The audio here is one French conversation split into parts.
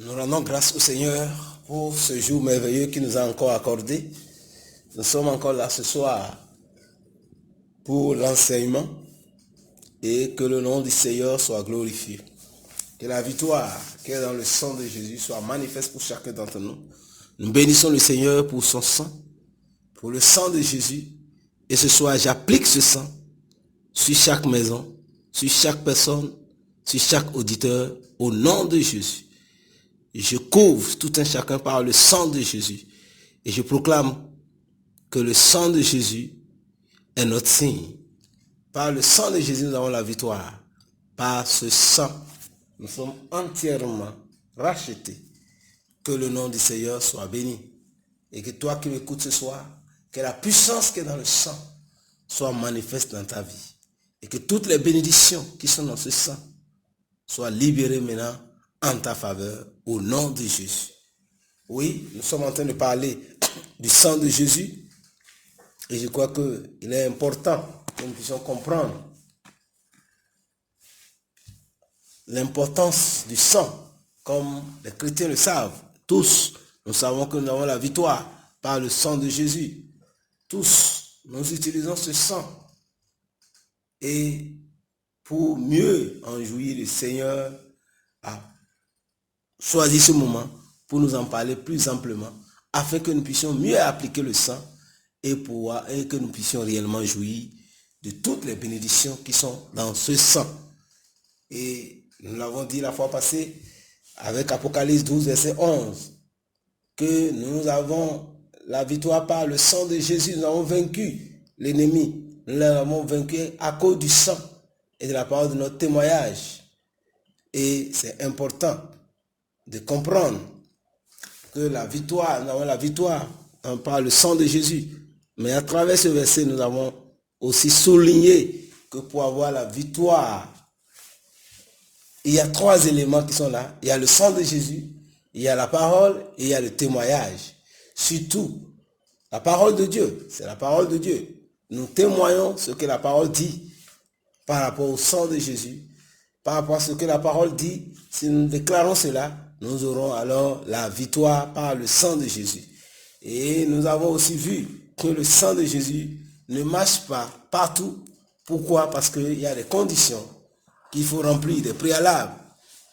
Nous rendons grâce au Seigneur pour ce jour merveilleux qu'il nous a encore accordé. Nous sommes encore là ce soir pour l'enseignement et que le nom du Seigneur soit glorifié. Que la victoire qui est dans le sang de Jésus soit manifeste pour chacun d'entre nous. Nous bénissons le Seigneur pour son sang, pour le sang de Jésus. Et ce soir, j'applique ce sang sur chaque maison, sur chaque personne, sur chaque auditeur, au nom de Jésus. Je couvre tout un chacun par le sang de Jésus. Et je proclame que le sang de Jésus est notre signe. Par le sang de Jésus, nous avons la victoire. Par ce sang, nous sommes entièrement rachetés. Que le nom du Seigneur soit béni. Et que toi qui m'écoutes ce soir, que la puissance qui est dans le sang soit manifeste dans ta vie. Et que toutes les bénédictions qui sont dans ce sang soient libérées maintenant en ta faveur, au nom de Jésus. Oui, nous sommes en train de parler du sang de Jésus. Et je crois qu'il est important que nous puissions comprendre l'importance du sang, comme les chrétiens le savent. Tous, nous savons que nous avons la victoire par le sang de Jésus. Tous, nous utilisons ce sang. Et pour mieux en jouir, le Seigneur a choisi ce moment pour nous en parler plus amplement, afin que nous puissions mieux appliquer le sang et que nous puissions réellement jouir de toutes les bénédictions qui sont dans ce sang. Et nous l'avons dit la fois passée avec Apocalypse 12, verset 11, que nous avons la victoire par le sang de Jésus. Nous avons vaincu l'ennemi. Nous l'avons vaincu à cause du sang et de la parole de notre témoignage. Et c'est important de comprendre que la victoire, nous avons la victoire par le sang de Jésus. Mais à travers ce verset, nous avons aussi souligné que pour avoir la victoire, il y a trois éléments qui sont là. Il y a le sang de Jésus, il y a la parole et il y a le témoignage. Surtout, la parole de Dieu, c'est la parole de Dieu. Nous témoignons ce que la parole dit par rapport au sang de Jésus, par rapport à ce que la parole dit. Si nous déclarons cela, nous aurons alors la victoire par le sang de Jésus. Et nous avons aussi vu que le sang de Jésus ne marche pas partout. Pourquoi? Parce qu'il y a des conditions qu'il faut remplir, des préalables.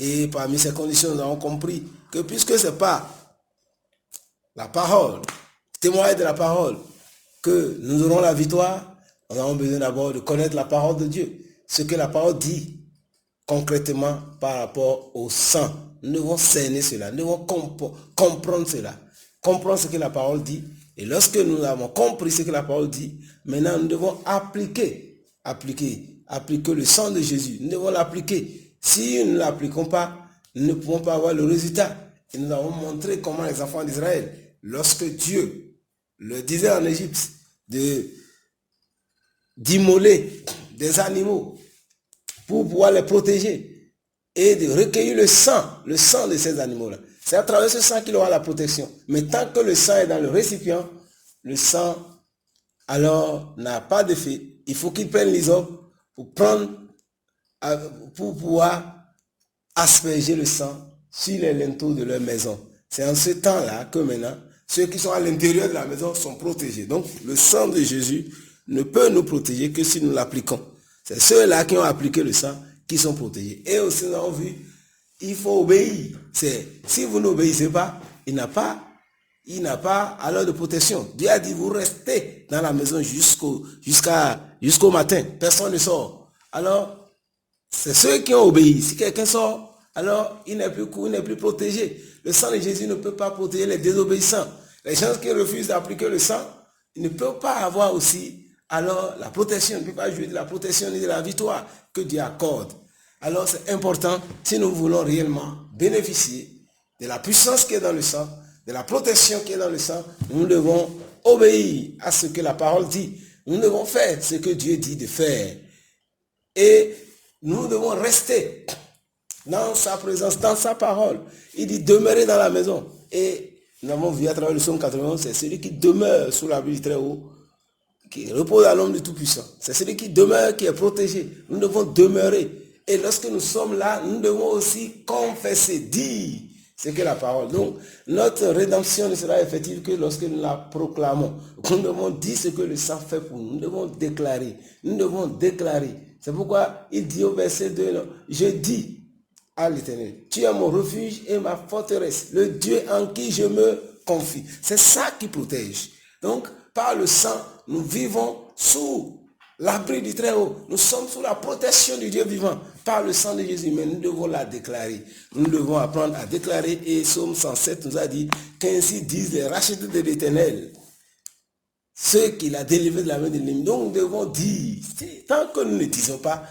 Et parmi ces conditions, nous avons compris que puisque ce n'est pas la parole, témoin de la parole, que nous aurons la victoire, nous avons besoin d'abord de connaître la parole de Dieu. Ce que la parole dit concrètement par rapport au sang. Nous devons cerner cela, nous devons comprendre cela, comprendre ce que la parole dit. Et lorsque nous avons compris ce que la parole dit, maintenant nous devons appliquer le sang de Jésus. Nous devons l'appliquer. Si nous ne l'appliquons pas, nous ne pouvons pas avoir le résultat. Et nous avons montré comment les enfants d'Israël, lorsque Dieu le disait en Égypte d'immoler des animaux pour pouvoir les protéger et de recueillir le sang de ces animaux-là. C'est à travers ce sang qu'il aura la protection. Mais tant que le sang est dans le récipient, le sang alors n'a pas d'effet. Il faut qu'il prenne l'hysope pour pouvoir asperger le sang sur les linteaux de leur maison. C'est en ce temps-là que maintenant, ceux qui sont à l'intérieur de la maison sont protégés. Donc, le sang de Jésus ne peut nous protéger que si nous l'appliquons. C'est ceux-là qui ont appliqué le sang qui sont protégés. Et aussi, nous avons vu, il faut obéir. Si vous n'obéissez pas, il n'a pas alors de protection. Dieu a dit, vous restez dans la maison jusqu'au matin. Personne ne sort. Alors, c'est ceux qui ont obéi. Si quelqu'un sort, alors il n'est plus protégé. Le sang de Jésus ne peut pas protéger les désobéissants. Les gens qui refusent d'appliquer le sang, ils ne peuvent pas avoir aussi alors la protection. Ils ne peuvent pas jouir de la protection ni de la victoire que Dieu accorde. Alors c'est important, si nous voulons réellement bénéficier de la puissance qui est dans le sang, de la protection qui est dans le sang, nous devons obéir à ce que la parole dit. Nous devons faire ce que Dieu dit de faire. Et nous devons rester dans sa présence, dans sa parole. Il dit demeurer dans la maison. Et nous avons vu à travers le psaume 91, c'est celui qui demeure sous l'abri du Très-Haut, qui repose à l'homme du Tout-Puissant. C'est celui qui demeure, qui est protégé. Nous devons demeurer. Et lorsque nous sommes là, nous devons aussi confesser, dire C'est que la parole. Donc, notre rédemption ne sera effective que lorsque nous la proclamons. Nous devons dire ce que le sang fait pour nous. Nous devons déclarer. Nous devons déclarer. C'est pourquoi il dit au verset 2, je dis à l'Éternel, tu es mon refuge et ma forteresse, le Dieu en qui je me confie. C'est ça qui protège. Donc, par le sang, nous vivons sous l'abri du Très-Haut. Nous sommes sous la protection du Dieu vivant par le sang de Jésus, mais nous devons la déclarer. Nous devons apprendre à déclarer, et Psaume 107 nous a dit qu'ainsi disent les rachetés de l'Éternel, ceux qu'il a délivrés de la main de l'ennemi. Donc nous devons dire, tant que nous ne disons pas,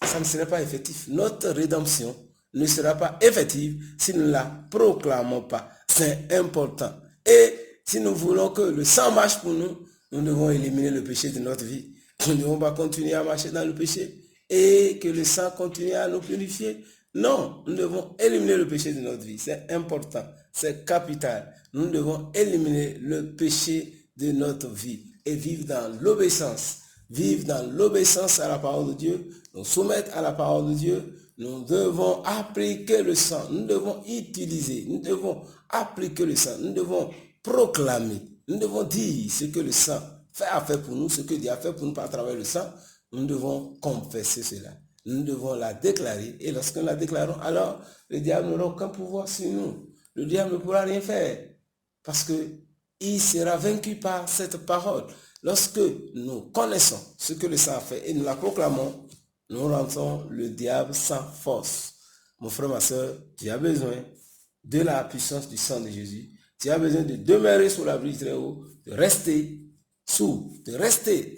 ça ne sera pas effectif. Notre rédemption ne sera pas effective si nous ne la proclamons pas. C'est important. Et si nous voulons que le sang marche pour nous, nous devons éliminer le péché de notre vie. Nous ne devons pas continuer à marcher dans le péché et que le sang continue à nous purifier. Non, nous devons éliminer le péché de notre vie. C'est important, c'est capital. Nous devons éliminer le péché de notre vie et vivre dans l'obéissance. Vivre dans l'obéissance à la parole de Dieu, nous soumettre à la parole de Dieu. Nous devons appliquer le sang. Nous devons utiliser, nous devons appliquer le sang. Nous devons proclamer. Nous devons dire ce que le sang a fait pour nous, ce que Dieu a fait pour nous par travers le sang. Nous devons confesser cela. Nous devons la déclarer. Et lorsque nous la déclarons, alors le diable n'aura aucun pouvoir sur nous. Le diable ne pourra rien faire. Parce qu'il sera vaincu par cette parole. Lorsque nous connaissons ce que le sang a fait et nous la proclamons, nous rendons le diable sans force. Mon frère, ma soeur, tu as besoin de la puissance du sang de Jésus. Tu as besoin de demeurer sous l'abri du Très-Haut, de rester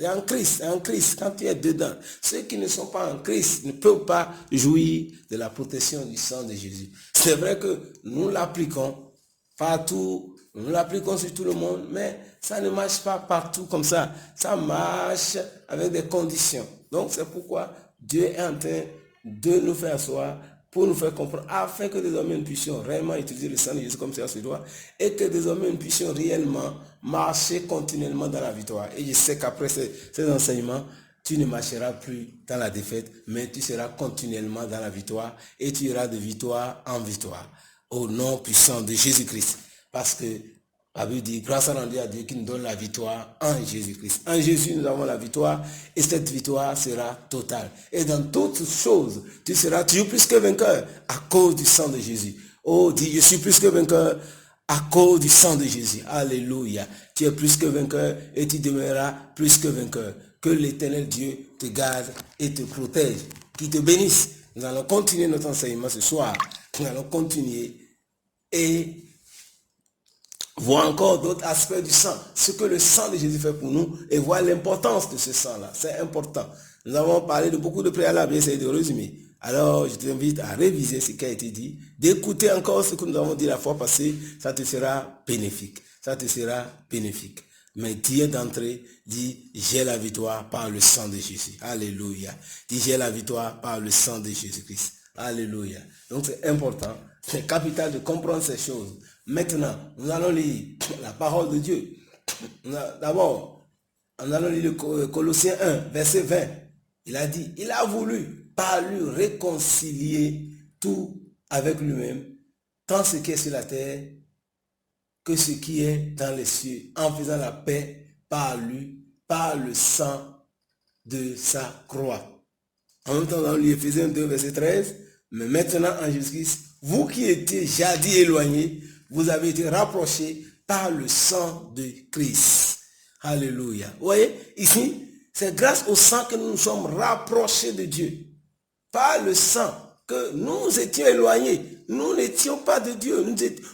en Christ, quand tu es dedans. Ceux qui ne sont pas en Christ ne peuvent pas jouir de la protection du sang de Jésus. C'est vrai que nous l'appliquons partout, nous l'appliquons sur tout le monde, mais ça ne marche pas partout comme ça. Ça marche avec des conditions. Donc c'est pourquoi Dieu est en train de nous faire asseoir pour nous faire comprendre, afin que désormais nous puissions réellement utiliser le sang de Jésus comme ça se doit, et que désormais nous puissions réellement marcher continuellement dans la victoire. Et je sais qu'après ces enseignements, tu ne marcheras plus dans la défaite, mais tu seras continuellement dans la victoire, et tu iras de victoire en victoire, au nom puissant de Jésus-Christ. Parce que la Bible dit, grâce à Dieu qui nous donne la victoire en Jésus-Christ. En Jésus, nous avons la victoire et cette victoire sera totale. Et dans toutes choses, tu seras toujours plus que vainqueur à cause du sang de Jésus. Oh, dis, je suis plus que vainqueur à cause du sang de Jésus. Alléluia. Tu es plus que vainqueur et tu demeureras plus que vainqueur. Que l'Éternel Dieu te garde et te protège. Qu'il te bénisse. Nous allons continuer notre enseignement ce soir. Nous allons continuer et voir encore d'autres aspects du sang, ce que le sang de Jésus fait pour nous et voir l'importance de ce sang-là. C'est important. Nous avons parlé de beaucoup de préalables, essayé de résumer. Alors, je t'invite à réviser ce qui a été dit, d'écouter encore ce que nous avons dit la fois passée, ça te sera bénéfique. Ça te sera bénéfique. Mais dire d'entrée, dis, j'ai la victoire par le sang de Jésus. Alléluia. Dis, j'ai la victoire par le sang de Jésus-Christ. Alléluia. Donc c'est important, c'est capital de comprendre ces choses. Maintenant, nous allons lire la parole de Dieu. D'abord, nous allons lire le Colossiens 1, verset 20. Il a dit, il a voulu par lui réconcilier tout avec lui-même, tant ce qui est sur la terre que ce qui est dans les cieux, en faisant la paix par lui, par le sang de sa croix. En même temps, dans Éphésiens 2, verset 13, mais maintenant en Jésus-Christ, vous qui étiez jadis éloignés, vous avez été rapprochés par le sang de Christ. Alléluia. Vous voyez, ici, c'est grâce au sang que nous nous sommes rapprochés de Dieu. Par le sang que nous étions éloignés. Nous n'étions pas de Dieu.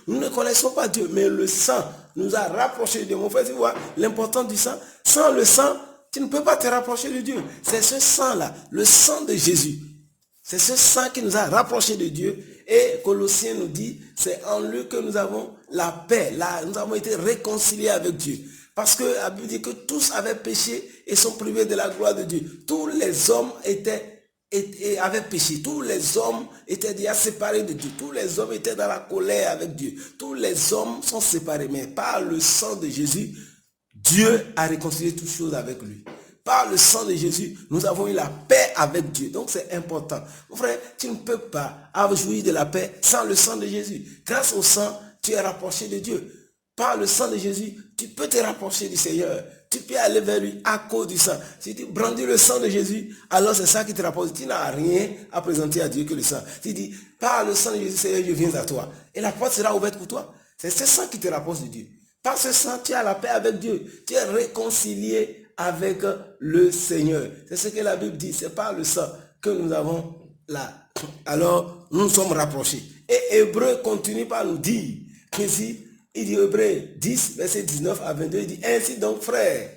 Nous ne connaissons pas Dieu. Mais le sang nous a rapprochés de Dieu. Mon frère, tu vois l'importance du sang. Sans le sang, tu ne peux pas te rapprocher de Dieu. C'est ce sang-là, le sang de Jésus. C'est ce sang qui nous a rapprochés de Dieu. Et Colossiens nous dit, c'est en lui que nous avons la paix. Nous avons été réconciliés avec Dieu. Parce que la Bible dit que tous avaient péché et sont privés de la gloire de Dieu. Tous les hommes avaient péché. Tous les hommes étaient déjà séparés de Dieu. Tous les hommes étaient dans la colère avec Dieu. Tous les hommes sont séparés. Mais par le sang de Jésus, Dieu a réconcilié toutes choses avec lui. Par le sang de Jésus, nous avons eu la paix avec Dieu. Donc c'est important. Mon frère, tu ne peux pas avoir jouir de la paix sans le sang de Jésus. Grâce au sang, tu es rapproché de Dieu. Par le sang de Jésus, tu peux te rapprocher du Seigneur. Tu peux aller vers lui à cause du sang. Si tu brandis le sang de Jésus, alors c'est ça qui te rapproche. Tu n'as rien à présenter à Dieu que le sang. Tu dis, par le sang de Jésus, Seigneur, je viens à toi. Et la porte sera ouverte pour toi. C'est ce sang qui te rapproche de Dieu. Par ce sang, tu as la paix avec Dieu. Tu es réconcilié avec le Seigneur. C'est ce que la Bible dit. C'est par le sang que nous avons là. Alors, nous sommes rapprochés. Et Hébreu continue par nous dire qu'ici, il dit Hébreu 10, verset 19 à 22, il dit, ainsi donc, frères,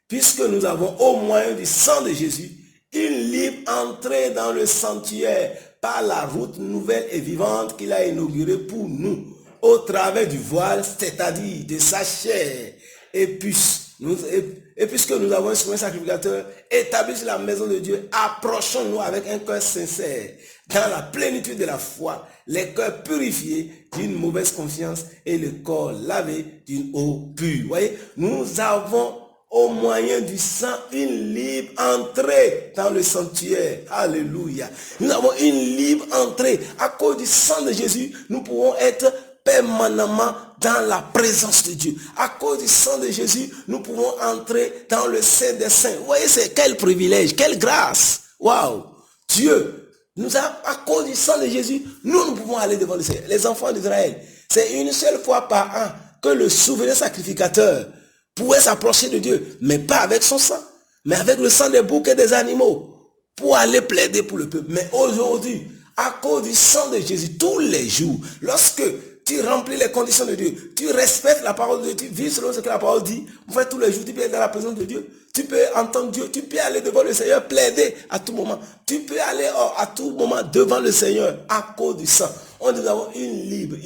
puisque nous avons au moyen du sang de Jésus, une libre entrée dans le sanctuaire par la route nouvelle et vivante qu'il a inaugurée pour nous, au travers du voile, c'est-à-dire de sa chair, et puisque nous avons un souverain sacrificateur établi sur la maison de Dieu, approchons-nous avec un cœur sincère, dans la plénitude de la foi, les cœurs purifiés d'une mauvaise confiance et le corps lavé d'une eau pure. Vous voyez, nous avons au moyen du sang une libre entrée dans le sanctuaire. Alléluia. Nous avons une libre entrée. À cause du sang de Jésus, nous pouvons être permanemment dans la présence de Dieu. À cause du sang de Jésus, nous pouvons entrer dans le Saint des Saints. Vous voyez, c'est quel privilège, quelle grâce. Waouh! Dieu nous a, à cause du sang de Jésus, nous pouvons aller devant le Seigneur. Les enfants d'Israël, c'est une seule fois par an que le souverain sacrificateur pouvait s'approcher de Dieu, mais pas avec son sang, mais avec le sang des boucs et des animaux, pour aller plaider pour le peuple. Mais aujourd'hui, à cause du sang de Jésus, tous les jours, lorsque tu remplis les conditions de Dieu, tu respectes la parole de Dieu, tu vis selon ce que la parole dit, en fait, tous les jours, tu peux être dans la présence de Dieu, tu peux entendre Dieu, tu peux aller devant le Seigneur, plaider à tout moment, tu peux aller à tout moment devant le Seigneur à cause du sang. Nous avons une libre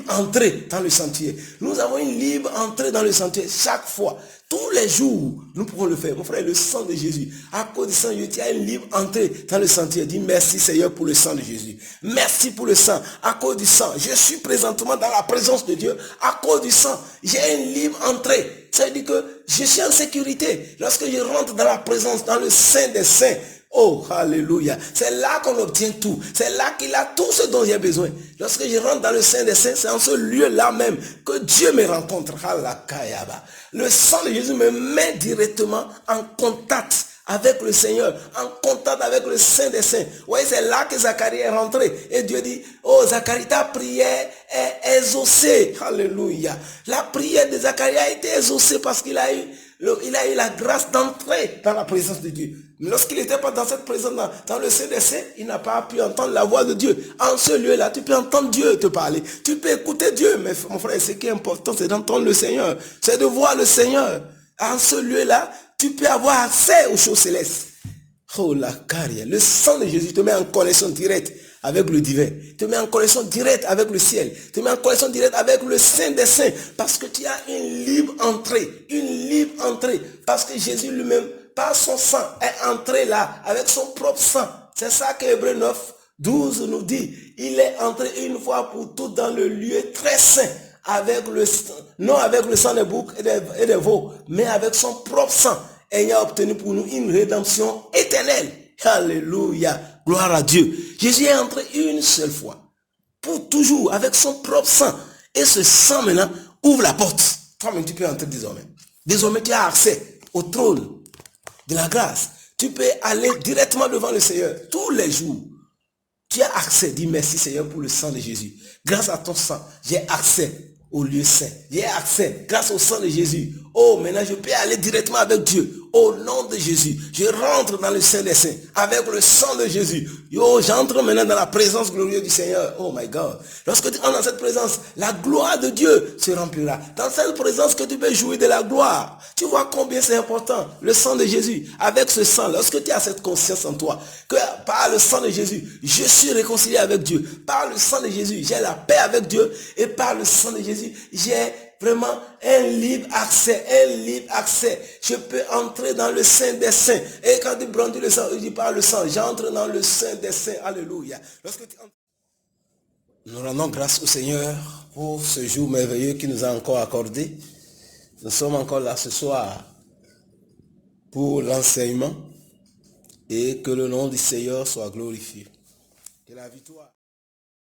entrée dans le sentier. Nous avons une libre entrée dans le sentier chaque fois. Tous les jours, nous pouvons le faire. Mon frère, le sang de Jésus. À cause du sang de Jésus, tu as une libre entrée dans le sentier. Dis merci Seigneur pour le sang de Jésus. Merci pour le sang. À cause du sang, je suis présentement dans la présence de Dieu. À cause du sang, j'ai une libre entrée. Ça veut dire que je suis en sécurité. Lorsque je rentre dans la présence, dans le Saint des Saints, oh, alléluia. C'est là qu'on obtient tout. C'est là qu'il a tout ce dont j'ai besoin. Lorsque je rentre dans le Saint des Saints, c'est en ce lieu-là même que Dieu me rencontre. Le sang de Jésus me met directement en contact avec le Seigneur, en contact avec le Saint des Saints. Vous voyez, c'est là que Zacharie est rentré. Et Dieu dit, oh Zacharie, ta prière est exaucée. Alléluia. La prière de Zacharie a été exaucée parce qu'il a eu la grâce d'entrer dans la présence de Dieu. Mais lorsqu'il n'était pas dans cette présence, dans le Saint des Saints, il n'a pas pu entendre la voix de Dieu. En ce lieu-là, tu peux entendre Dieu te parler. Tu peux écouter Dieu. Mais mon frère, ce qui est important, c'est d'entendre le Seigneur. C'est de voir le Seigneur. En ce lieu-là, tu peux avoir accès aux choses célestes. Oh la carrière. Le sang de Jésus te met en connexion directe avec le divin. Te met en connexion directe avec le ciel. Te met en connexion directe avec le Saint des Saints. Parce que tu as une libre entrée. Une libre entrée. Parce que Jésus lui-même, par son sang, est entré là, avec son propre sang. C'est ça que Hébreu 9, 12 nous dit. Il est entré une fois pour toutes dans le lieu très saint. Non avec le sang des boucs et des veaux, mais avec son propre sang, ayant obtenu pour nous une rédemption éternelle. Alléluia, gloire à Dieu. Jésus est entré une seule fois, pour toujours, avec son propre sang. Et ce sang maintenant ouvre la porte. Toi-même, tu peux entrer désormais. Désormais, tu as accès au trône de la grâce. Tu peux aller directement devant le Seigneur tous les jours. Tu as accès. Dis merci Seigneur pour le sang de Jésus. Grâce à ton sang, j'ai accès au lieu saint. J'ai accès grâce au sang de Jésus. Oh, maintenant je peux aller directement avec Dieu. Au nom de Jésus, je rentre dans le Saint des Saints avec le sang de Jésus. Yo, j'entre maintenant dans la présence glorieuse du Seigneur. Oh my God. Lorsque tu entres dans cette présence, la gloire de Dieu se remplira. Dans cette présence que tu peux jouir de la gloire. Tu vois combien c'est important. Le sang de Jésus. Avec ce sang, lorsque tu as cette conscience en toi, que par le sang de Jésus, je suis réconcilié avec Dieu. Par le sang de Jésus, j'ai la paix avec Dieu. Et par le sang de Jésus, j'ai vraiment un libre accès, Je peux entrer dans le Saint des Saints. Et quand tu brandis le sang, il dit par le sang, j'entre dans le Saint des Saints. Alléluia. Nous rendons grâce au Seigneur pour ce jour merveilleux qu'il nous a encore accordé. Nous sommes encore là ce soir pour l'enseignement et que le nom du Seigneur soit glorifié. Que la victoire